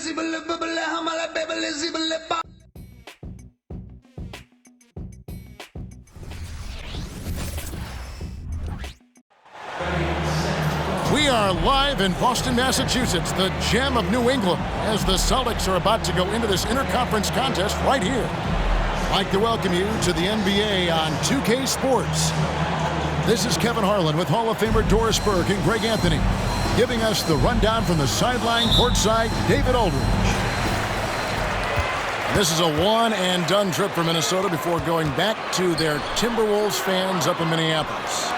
We are live in Boston, Massachusetts, the gem of New England, as the Celtics are about to go into this interconference contest right here. I'd like to welcome you to the NBA on 2K Sports. This is Kevin Harlan with Hall of Famer Doris Burke and Greg Anthony, giving us the rundown from the sideline courtside, David Aldridge. This is a one-and-done trip for Minnesota before going back to their Timberwolves fans up in Minneapolis.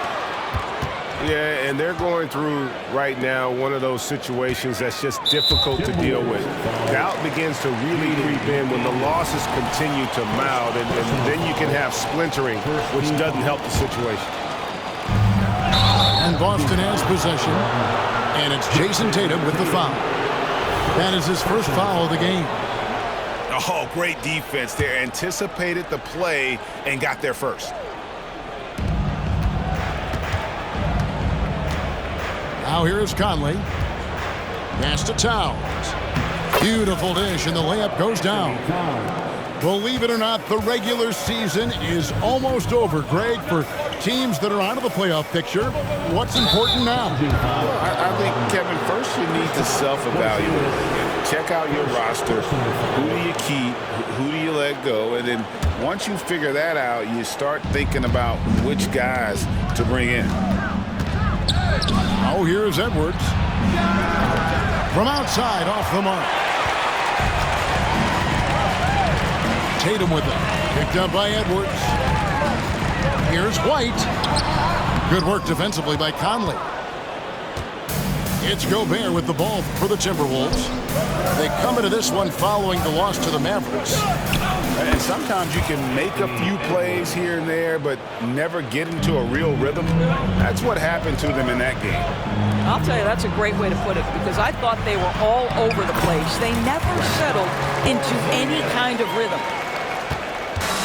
Yeah, and they're going through right now one of those situations that's just difficult to deal with. Doubt begins to really creep in when the losses continue to mount, and then you can have splintering, which doesn't help the situation. And Boston has possession, and it's Jason Tatum with the foul. That is his first foul of the game. Oh, great defense there. Anticipated the play and got there first. Now here is Conley. Pass to Towns. Beautiful dish, and the layup goes down. Believe it or not, the regular season is almost over, Greg. For teams that are out of the playoff picture, what's important now? I think, Kevin, first you need to self-evaluate. Check out your roster. Who do you keep? Who do you let go? And then once you figure that out, you start thinking about which guys to bring in. Oh, here's Edwards. From outside, off the mark. Tatum with it. Picked up by Edwards. Here's White. Good work defensively by Conley. It's Gobert with the ball for the Timberwolves. They come into this one following the loss to the Mavericks. And sometimes you can make a few plays here and there, but never get into a real rhythm. That's what happened to them in that game. I'll tell you, that's a great way to put it, because I thought they were all over the place. They never settled into any kind of rhythm.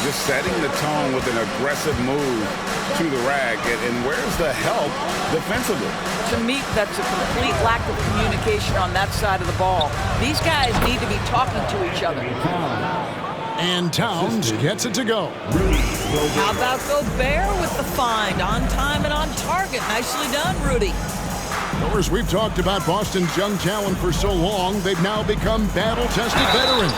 Just setting the tone with an aggressive move to the rack. And where's the help defensively? To me, that's a complete lack of communication on that side of the ball. These guys need to be talking to each other. And Towns gets it to go. How about Gobert with the find? On time and on target. Nicely done, Rudy. Of course, we've talked about Boston's young talent for so long. They've now become battle-tested veterans.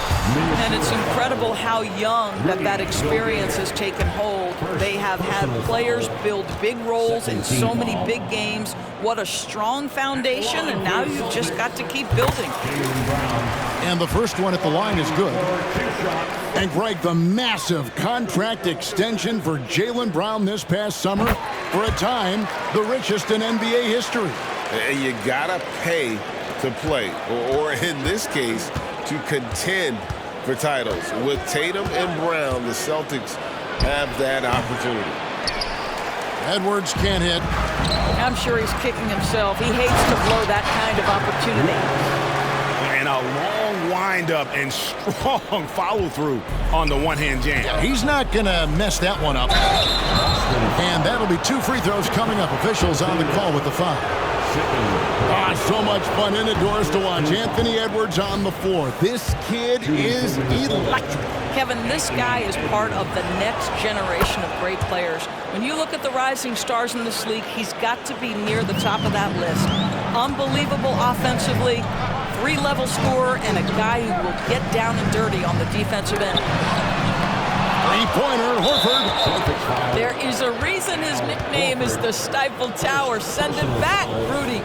And it's incredible how young that experience has taken hold. They have had players build big roles in so many big games. What a strong foundation, and now you've just got to keep building. And the first one at the line is good. And Greg, the massive contract extension for Jaylen Brown this past summer, for a time, the richest in NBA history. And you gotta pay to play, or in this case, to contend for titles. With Tatum and Brown, the Celtics have that opportunity. Edwards can't hit. I'm sure he's kicking himself. He hates to blow that kind of opportunity. And a long windup and strong follow-through on the one-hand jam. Yeah, he's not going to mess that one up. And that'll be 2 free throws coming up. Officials on the call with the foul. So much fun in the doors to watch. Anthony Edwards on the floor. This kid is electric. Kevin, this guy is part of the next generation of great players. When you look at the rising stars in this league, he's got to be near the top of that list. Unbelievable offensively, 3-level scorer, and a guy who will get down and dirty on the defensive end. Three-pointer, Horford. There is a reason his nickname is the Stifle Tower. Send it back, Rudy.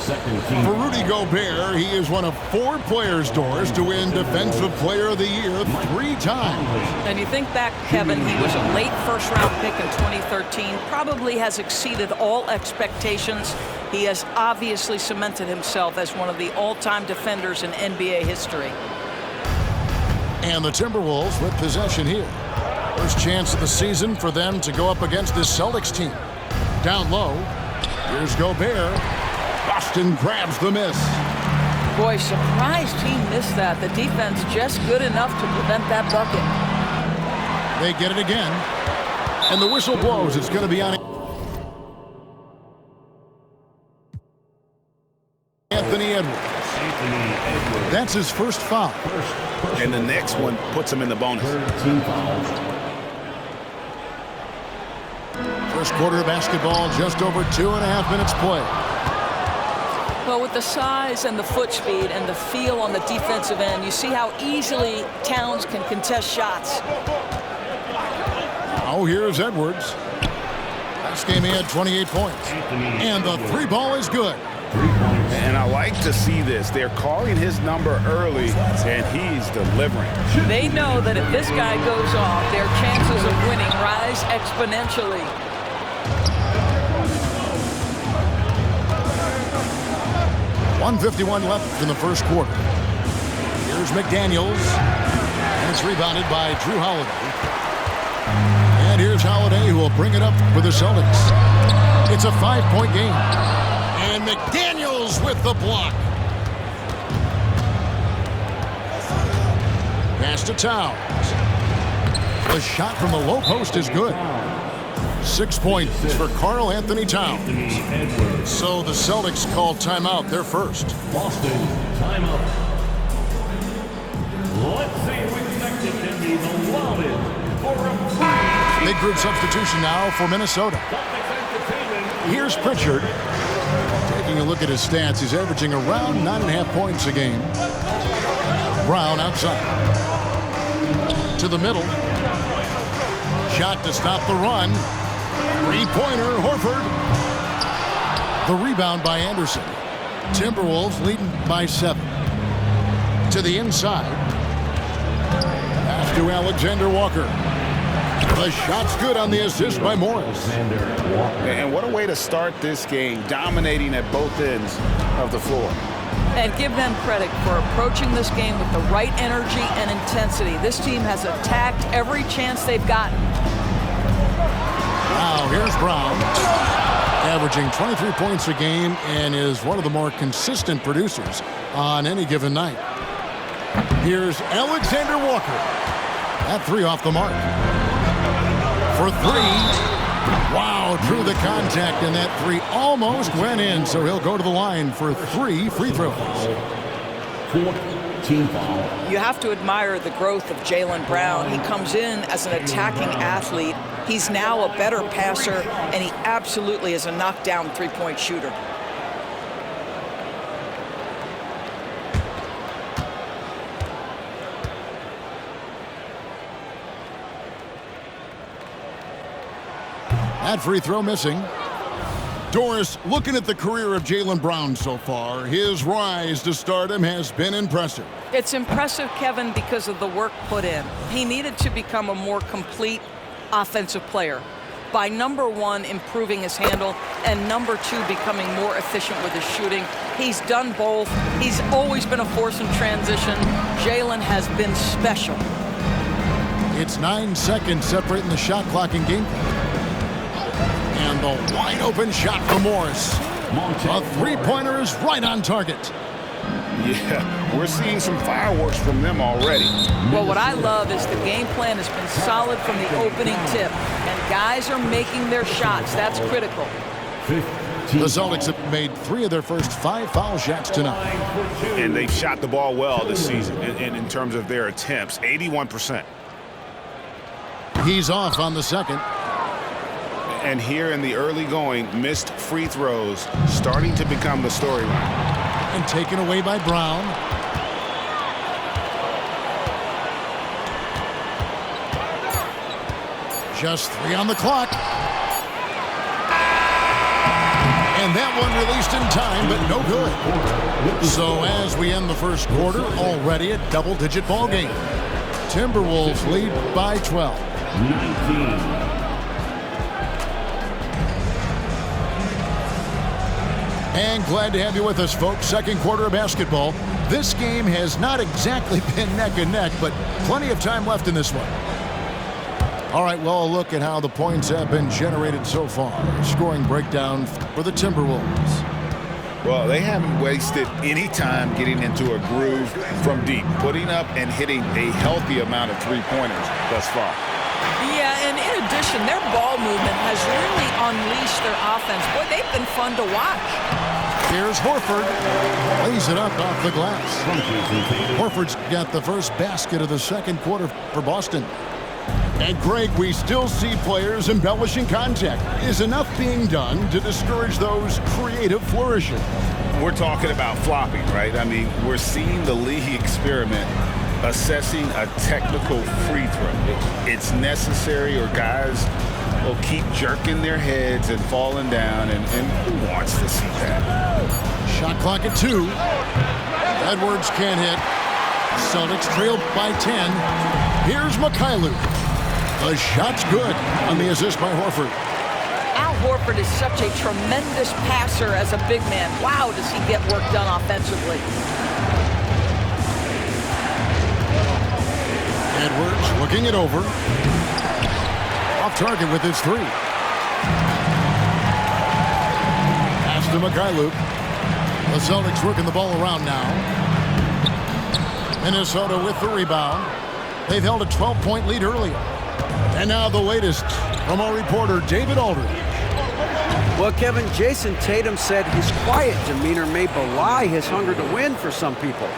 For Rudy Gobert, he is one of 4 players, Doris, to win Defensive Player of the Year 3 times. And you think back, Kevin, he was a late first-round pick in 2013, probably has exceeded all expectations. He has obviously cemented himself as one of the all-time defenders in NBA history. And the Timberwolves with possession here. First chance of the season for them to go up against this Celtics team. Down low, here's Gobert. Boston grabs the miss. Boy, surprised he missed that. The defense just good enough to prevent that bucket. They get it again. And the whistle blows. It's going to be on Anthony Edwards. That's his first foul. And the next one puts him in the bonus. First quarter of basketball, just over 2.5 minutes play. Well, with the size and the foot speed and the feel on the defensive end, you see how easily Towns can contest shots. Now here's Edwards. Last game he had 28 points. And the three ball is good. And I like to see this. They're calling his number early, and he's delivering. They know that if this guy goes off, their chances of winning rise exponentially. 1:51 left in the first quarter. Here's McDaniels. And it's rebounded by Drew Holiday. And here's Holiday, who will bring it up for the Celtics. It's a 5-point game. And McDaniels with the block. Pass to Towns. The shot from the low post is good. 6 points for Karl Anthony Towns. So the Celtics call timeout, their first. Boston, timeout. Let's see if expected can be the loudest for a Big group substitution now for Minnesota. Here's Pritchard. Taking a look at his stats, he's averaging around 9.5 points a game. Brown outside. To the middle. Shot to stop the run. Three-pointer, Horford. The rebound by Anderson. Timberwolves leading by 7. To the inside. Pass to Alexander Walker. The shot's good on the assist by Morris. And what a way to start this game, dominating at both ends of the floor. And give them credit for approaching this game with the right energy and intensity. This team has attacked every chance they've gotten. Now here's Brown, averaging 23 points a game and is one of the more consistent producers on any given night. Here's Alexander Walker. That three off the mark. For three. Wow, drew the contact, and that three almost went in, so he'll go to the line for 3 free throws. team foul. You have to admire the growth of Jaylen Brown. He comes in as an attacking athlete. He's now a better passer, and he absolutely is a knockdown three-point shooter. That free throw missing. Doris, looking at the career of Jaylen Brown so far, his rise to stardom has been impressive. It's impressive, Kevin, because of the work put in. He needed to become a more complete offensive player by, number one, improving his handle, and number two, becoming more efficient with his shooting. He's done both. He's always been a force in transition. Jaylen has been special. It's 9 seconds separating the shot clock and game clock. And the wide open shot for Morris. A three-pointer is right on target. Yeah, we're seeing some fireworks from them already. Well, what I love is the game plan has been solid from the opening tip, and guys are making their shots. That's critical. The Celtics have made 3 of their first 5 foul shots tonight. And they've shot the ball well this season in terms of their attempts, 81%. He's off on the second. And here in the early going, missed free throws starting to become the storyline. And taken away by Brown. Just 3 on the clock. And that one released in time, but no good. So as we end the first quarter, already a double-digit ball game. Timberwolves lead by 12. 19. And glad to have you with us, folks. Second quarter of basketball. This game has not exactly been neck and neck, but plenty of time left in this one. All right, well, a look at how the points have been generated so far. Scoring breakdown for the Timberwolves. Well, they haven't wasted any time getting into a groove from deep, putting up and hitting a healthy amount of three-pointers thus far. Yeah, and in addition, their ball movement has really unleashed their offense. Boy, they've been fun to watch. Here's Horford. Lays it up off the glass. Horford's got the first basket of the second quarter for Boston. And Greg, we still see players embellishing contact. Is enough being done to discourage those creative flourishes? We're talking about flopping, right? I mean, we're seeing the league experiment assessing a technical free throw. It's necessary, or guys will keep jerking their heads and falling down, and who wants to see that? Shot clock at 2. Edwards can't hit. Celtics trailed by 10. Here's Mikhailuk. The shot's good on the assist by Horford. Al Horford is such a tremendous passer as a big man. Wow, does he get work done offensively. Edwards looking it over. Off target with his 3. Pass to Mikhailuk. The Celtics working the ball around now. Minnesota with the rebound. They've held a 12-point lead earlier. And now the latest from our reporter, David Aldridge. Well, Kevin, Jason Tatum said his quiet demeanor may belie his hunger to win for some people.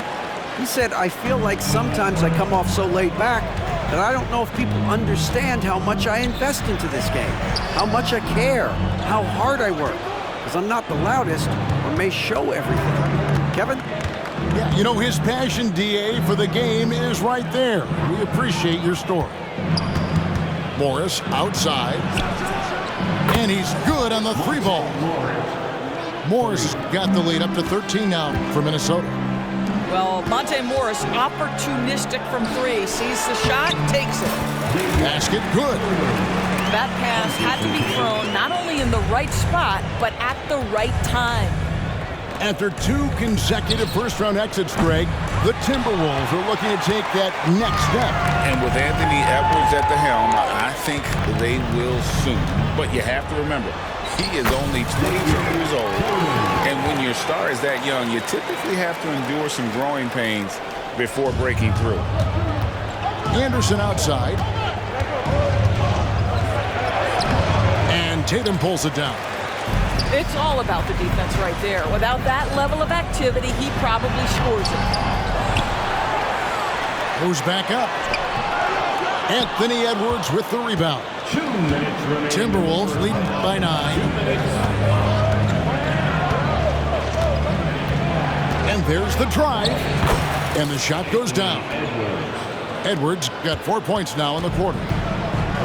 He said, I feel like sometimes I come off so laid back that I don't know if people understand how much I invest into this game, how much I care, how hard I work, because I'm not the loudest or may show everything. Kevin? Yeah, you know, his passion, DA, for the game is right there. We appreciate your story. Morris outside. And he's good on the 3 ball. Morris has got the lead up to 13 now for Minnesota. Well, Monte Morris, opportunistic from 3. Sees the shot, takes it. Basket good. That pass had to be thrown not only in the right spot, but at the right time. After 2 consecutive first-round exits, Greg, the Timberwolves are looking to take that next step. And with Anthony Edwards at the helm, I think they will soon. But you have to remember, he is only 22 years old. And when your star is that young, you typically have to endure some growing pains before breaking through. Anderson outside. And Tatum pulls it down. It's all about the defense right there. Without that level of activity, he probably scores it. Goes back up. Anthony Edwards with the rebound. 2 minutes remaining. Timberwolves leading by 9. And there's the drive. And the shot goes down. Edwards got 4 points now in the quarter.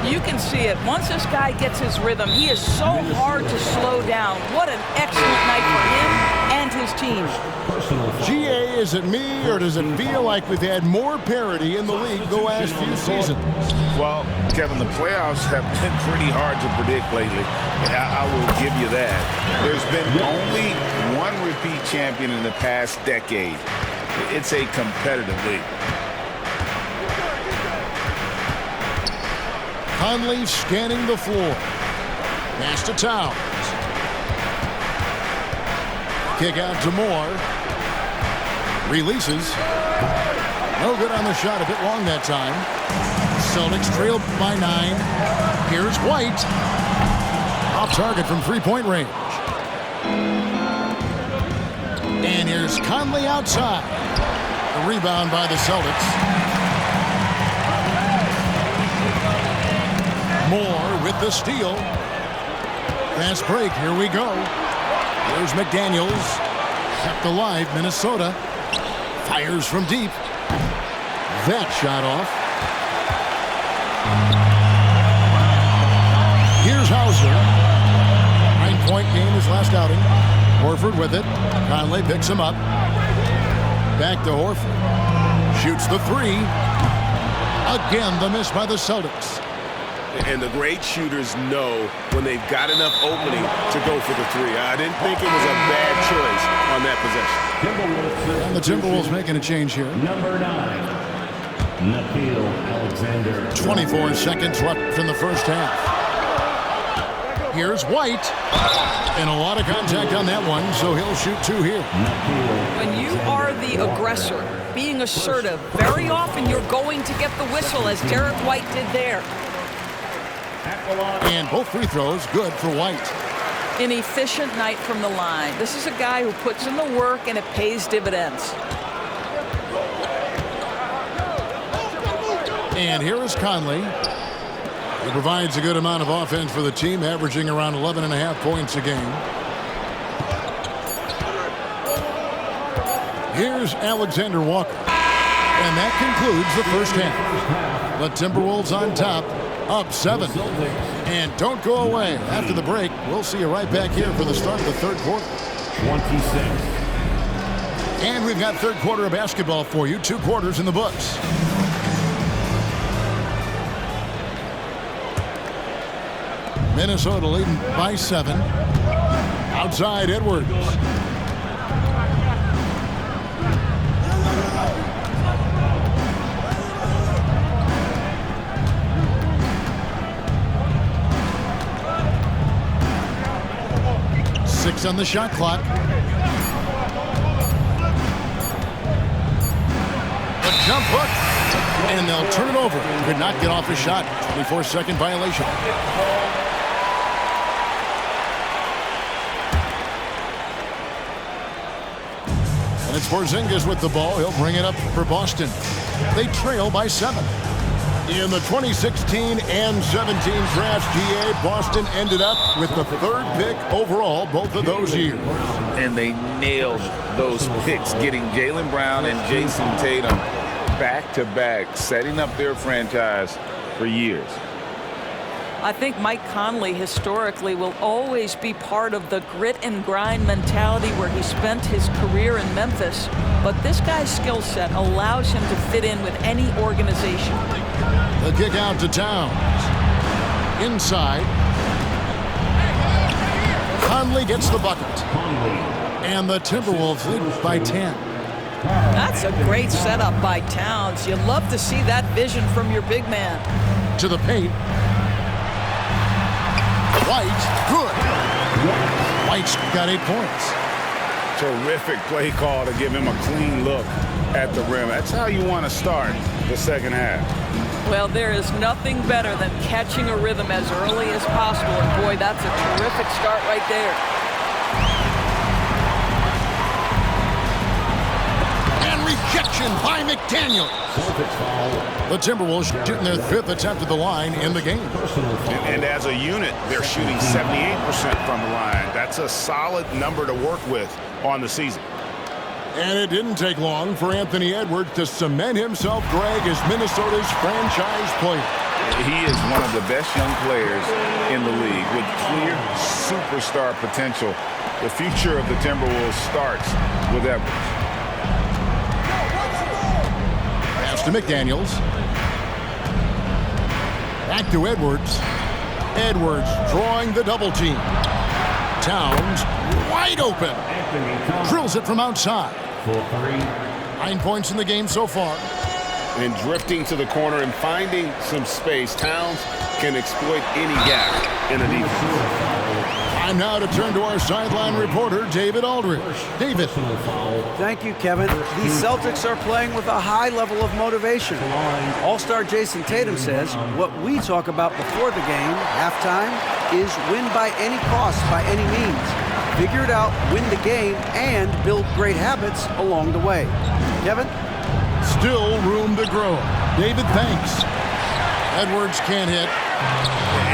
You can see it. Once this guy gets his rhythm, he is so hard to slow down. What an excellent night for him and his team. GA, is it me, or does it feel like we've had more parity in the league the last few seasons? Well, Kevin, the playoffs have been pretty hard to predict lately. I will give you that. There's been only one repeat champion in the past decade. It's a competitive league. Conley scanning the floor. Pass to Towns. Kick out to Moore. Releases. No good on the shot. A bit long that time. Celtics trailed by 9. Here's White. Off target from 3-point range. And here's Conley outside. The rebound by the Celtics. Moore with the steal. Fast break. Here we go. Here's McDaniels. Kept alive. Minnesota fires from deep. That shot off. Here's Hauser. 9-point game his last outing. Horford with it. Conley picks him up. Back to Horford. Shoots the 3. Again, the miss by the Celtics. And the great shooters know when they've got enough opening to go for the 3. I didn't think it was a bad choice on that possession. And the Timberwolves making a change here. Number 9, Nickeil Alexander. 24 seconds left in the first half. Here's White. And a lot of contact on that one, so he'll shoot 2 here. When you are the aggressor, being assertive, very often you're going to get the whistle, as Derek White did there. And both free throws good for White. An efficient night from the line. This is a guy who puts in the work and it pays dividends. And here is Conley. He provides a good amount of offense for the team, averaging around 11.5 points a game. Here's Alexander Walker. And that concludes the first half. The Timberwolves on top, up 7. And don't go away. After the break, we'll see you right back here for the start of the third quarter. 26. And we've got third quarter of basketball for you. 2 quarters in the books. Minnesota leading by 7. Outside Edwards. Six on the shot clock. The jump hook. And they'll turn it over. Could not get off his shot. 24-second violation. And it's Porzingis with the ball. He'll bring it up for Boston. They trail by 7. In the 2016 and 17 draft, GA, Boston ended up with the 3rd pick overall both of those years. And they nailed those picks, getting Jaylen Brown and Jason Tatum back-to-back, setting up their franchise for years. I think Mike Conley historically will always be part of the grit and grind mentality where he spent his career in Memphis, but this guy's skill set allows him to fit in with any organization. The kick out to Towns. Inside. Conley gets the bucket. And the Timberwolves lead by 10. That's a great setup by Towns. You love to see that vision from your big man. To the paint. White, good. White's got 8 points. Terrific play call to give him a clean look at the rim. That's how you want to start the second half. Well, there is nothing better than catching a rhythm as early as possible. And boy, that's a terrific start right there. And rejection by McDaniel. The Timberwolves shooting their 5th attempt at the line in the game. And as a unit, they're shooting 78% from the line. That's a solid number to work with on the season. And it didn't take long for Anthony Edwards to cement himself, Greg, as Minnesota's franchise player. He is one of the best young players in the league with clear superstar potential. The future of the Timberwolves starts with Edwards. Pass to McDaniels. Back to Edwards. Edwards drawing the double team. Towns wide open. Drills it from outside. 9 points in the game so far. And drifting to the corner and finding some space, Towns can exploit any gap in the defense. Time now to turn to our sideline reporter, David Aldridge. David. Thank you, Kevin. The Celtics are playing with a high level of motivation. All-star Jason Tatum says what we talk about before the game, halftime, is win by any cost, by any means. Figure it out, win the game, and build great habits along the way. Kevin? Still room to grow. David, thanks. Edwards can't hit.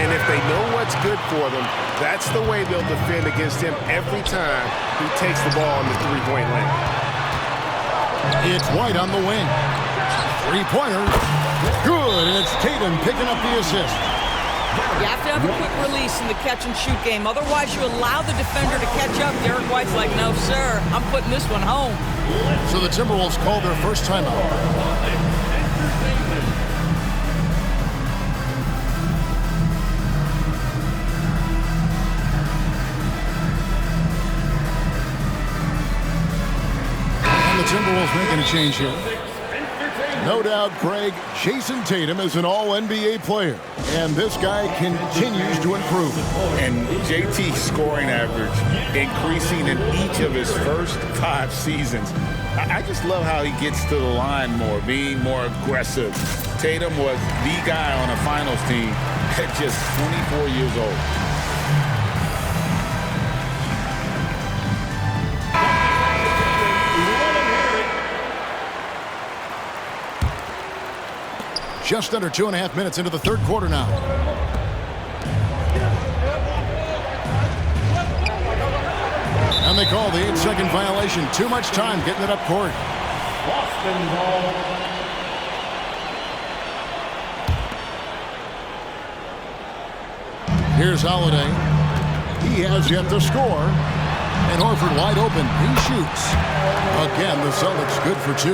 And if they know what's good for them, that's the way they'll defend against him every time he takes the ball in the three-point lane. It's White on the wing. Three-pointer. Good, and it's Tatum picking up the assist. You have to have a quick release in the catch-and-shoot game. Otherwise, you allow the defender to catch up. Derek White's like, no, sir, I'm putting this one home. So the Timberwolves call their first timeout. The Timberwolves making a change here. No doubt, Greg, Jason Tatum is an all-NBA player, and this guy continues to improve. And JT's scoring average increasing in each of his first 5 seasons. I just love how he gets to the line more, being more aggressive. Tatum was the guy on a finals team at just 24 years old. Just under 2.5 minutes into the third quarter now. And they call the 8-second violation. Too much time getting it up court. Boston ball. Here's Holiday. He has yet to score. And Horford wide open. He shoots. Again, the Celtics good for 2.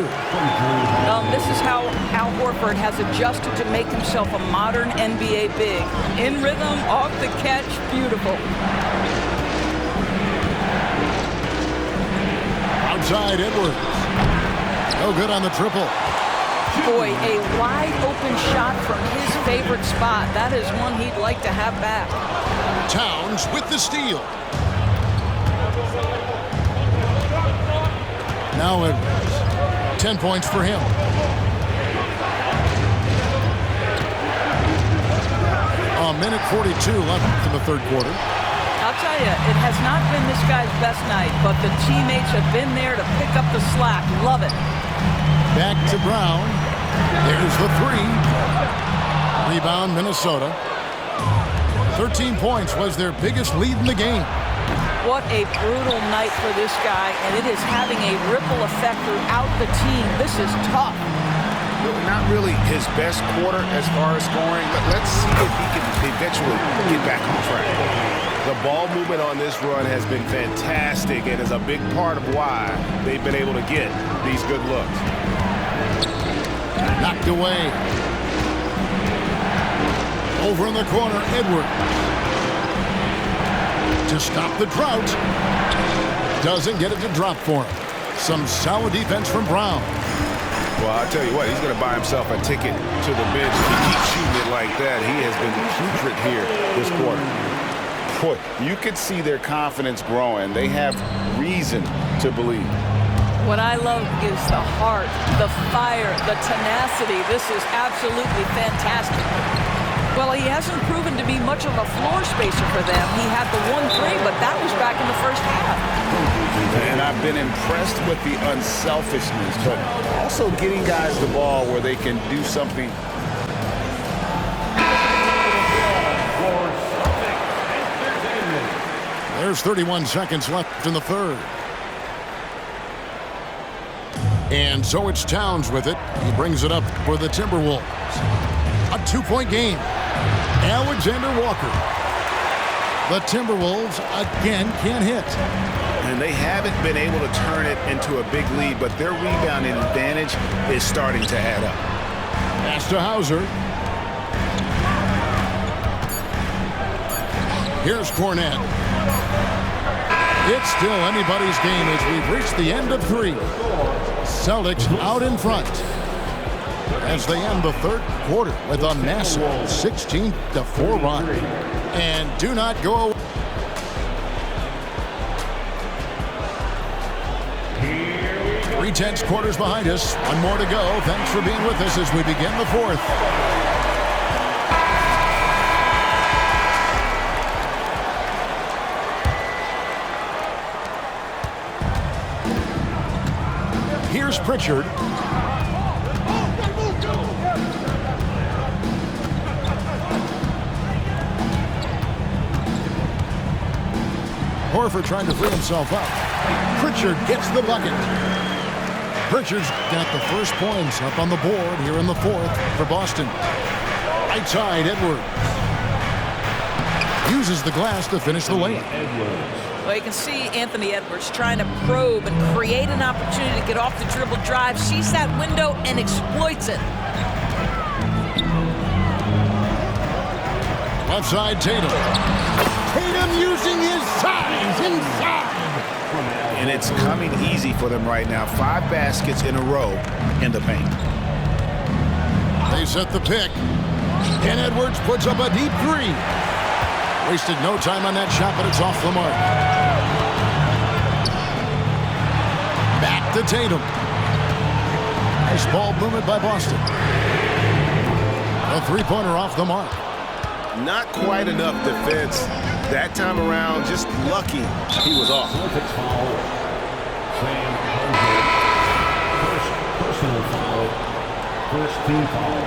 This is how Al Horford has adjusted to make himself a modern NBA big. In rhythm, off the catch, beautiful. Outside Edwards. No good on the triple. Boy, a wide open shot from his favorite spot. That is one he'd like to have back. Towns with the steal. Now Edwards. 10 points for him. A minute 42 left in the third quarter. I'll tell you, it has not been this guy's best night, but the teammates have been there to pick up the slack. Love it. Back to Brown. There's the 3. Rebound, Minnesota. 13 points was their biggest lead in the game. What a brutal night for this guy, and it is having a ripple effect throughout the team. This is tough. Not really his best quarter as far as scoring, but let's see if he can eventually get back on track. The ball movement on this run has been fantastic and is a big part of why they've been able to get these good looks. Knocked away. Over in the corner, Edwards. To stop the drought. Doesn't get it to drop for him. Some solid defense from Brown. Well, I'll tell you what, he's going to buy himself a ticket to the bench if he keeps shooting it like that. He has been putrid here this quarter. Boy, you could see their confidence growing. They have reason to believe. What I love is the heart, the fire, the tenacity. This is absolutely fantastic. Well, he hasn't proven to be much of a floor spacer for them. He had the 1-3, but that was back in the first half. And I've been impressed with the unselfishness, but also getting guys the ball where they can do something. There's 31 seconds left in the third. And so it's Towns with it. He brings it up for the Timberwolves. A 2-point game. Alexander Walker. The Timberwolves again can't hit. And they haven't been able to turn it into a big lead, but their rebounding advantage is starting to add up. Pass to Hauser. Here's Cornette. It's still anybody's game as we've reached the end of 3. Celtics out in front as they end the third quarter with a massive 16-4 run. And do not go away. 3 quarters behind us. One more to go. Thanks for being with us as we begin the fourth. Here's Pritchard. Horford trying to free himself up. Pritchard gets the bucket. Pritchard's got the first points up on the board here in the fourth for Boston. Right side, Edwards. Uses the glass to finish the layup. Well, you can see Anthony Edwards trying to probe and create an opportunity to get off the dribble drive, sees that window and exploits it. Left side, Tatum. Tatum using his size inside. And it's coming easy for them right now. 5 baskets in a row in the paint. They set the pick. And Edwards puts up a deep 3. Wasted no time on that shot, but it's off the mark. Back to Tatum. Nice ball movement by Boston. A 3-pointer off the mark. Not quite enough defense that time around. Just lucky he was off. Celtics foul. First personal foul. First team foul.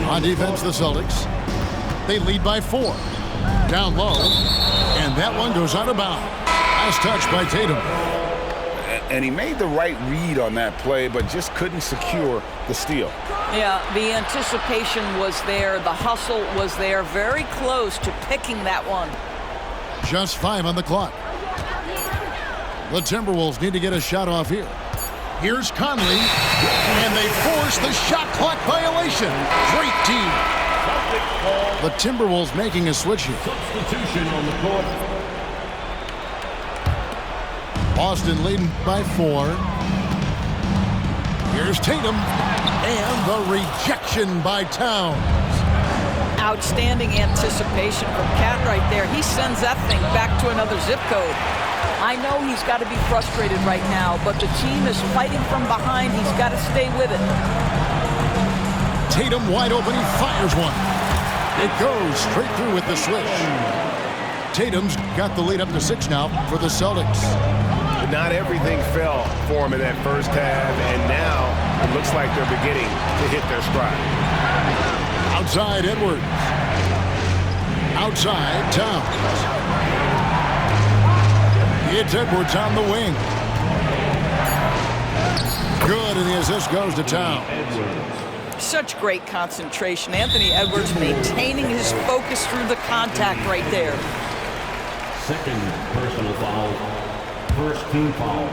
On defense, the Celtics. They lead by 4. Down low. And that one goes out of bounds. Nice touch by Tatum. And he made the right read on that play, but just couldn't secure the steal. Yeah, the anticipation was there. The hustle was there. Very close to picking that one. Just 5 on the clock. The Timberwolves need to get a shot off here. Here's Conley, and they force the shot clock violation. Great team. The Timberwolves making a switch here. Substitution on the court. Boston leading by 4. Here's Tatum, and the rejection by Towns. Outstanding anticipation from Cat right there. He sends that thing back to another zip code. I know he's got to be frustrated right now, but the team is fighting from behind. He's got to stay with it. Tatum wide open, he fires one. It goes straight through with the switch. Tatum's got the lead up to 6 now for the Celtics. Not everything fell for him in that first half, and now it looks like they're beginning to hit their stride. Outside Edwards. Outside Towns. It's Edwards on the wing. Good, and the assist goes to Towns. Such great concentration. Anthony Edwards maintaining his focus through the contact right there. Second personal foul. First team foul.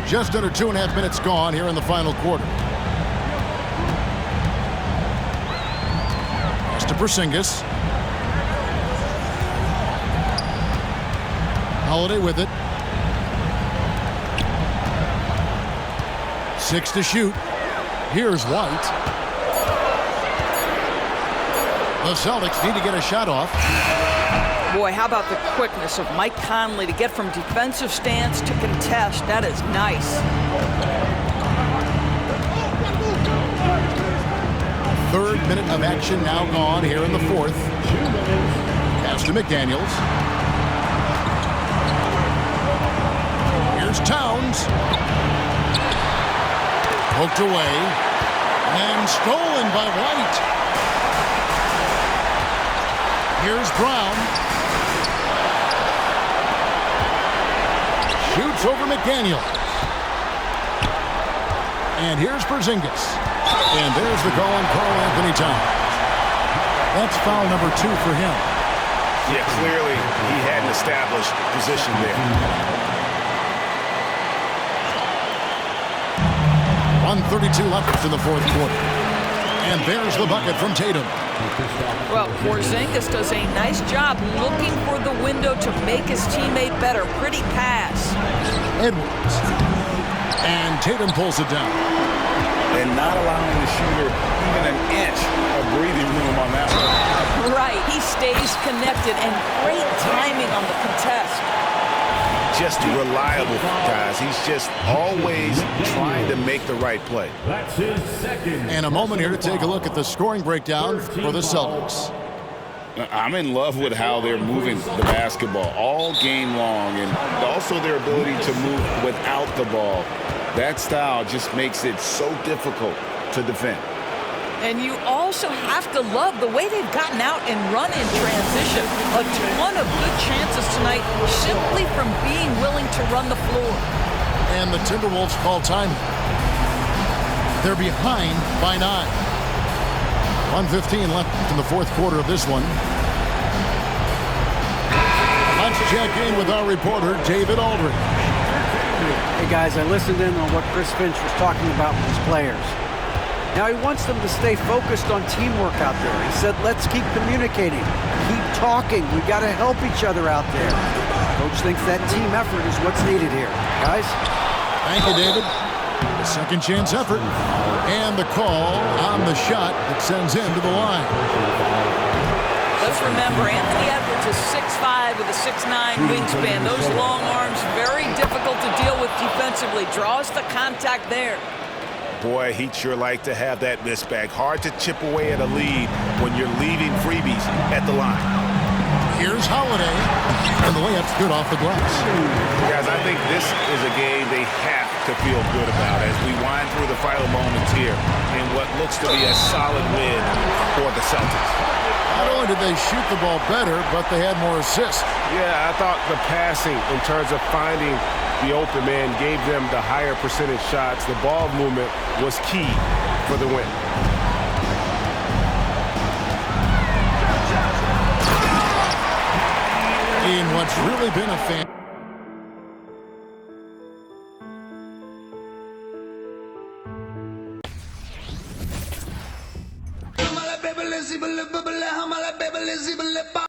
Just under 2.5 minutes gone here in the final quarter. Pass to Porzingis. Holiday with it. 6 to shoot. Here's White. The Celtics need to get a shot off. Boy, how about the quickness of Mike Conley to get from defensive stance to contest. That is nice. Third minute of action now gone here in the 4th. Pass to McDaniels. Here's Towns. Poked away. And stolen by White. Here's Brown. Shoots over McDaniel. And here's Porzingis. And there's the call on Karl-Anthony Towns. That's foul number 2 for him. Yeah, clearly he had an established position there. 1:32 left in the 4th quarter. And there's the bucket from Tatum. Well, Porzingis does a nice job looking for the window to make his teammate better. Pretty pass. Edwards. And Tatum pulls it down. And not allowing the shooter even an inch of breathing room on that one. Right. He stays connected, and great timing on the contest. Just reliable, guys. He's just always trying to make the right play. That's his second. And a moment here to take a look at the scoring breakdown for the Celtics. I'm in love with how they're moving the basketball all game long, and also their ability to move without the ball. That style just makes it so difficult to defend. And you also have to love the way they've gotten out and run in transition. A ton of good chances tonight simply from being willing to run the floor. And the Timberwolves call time. They're behind by 9. 1:15 left in the 4th quarter of this one. Let's check in with our reporter, David Aldridge. Hey guys, I listened in on what Chris Finch was talking about with his players. Now he wants them to stay focused on teamwork out there. He said, let's keep communicating, keep talking. We got to help each other out there. Coach thinks that team effort is what's needed here. Guys? Thank you, David. The second chance effort. And the call on the shot that sends him to the line. Let's remember, Anthony Edwards is 6'5" with a 6'9" wingspan. Those long arms, very difficult to deal with defensively. Draws the contact there. Boy, he'd sure like to have that miss back. Hard to chip away at a lead when you're leaving freebies at the line. Here's Holiday. And the layup's good off the glass. Guys, I think this is a game they have to feel good about as we wind through the final moments here in what looks to be a solid win for the Celtics. Not only did they shoot the ball better, but they had more assists. Yeah, I thought the passing in terms of finding the open man gave them the higher percentage shots. The ball movement was key for the win. In what's really been a fan. Baby, let's see,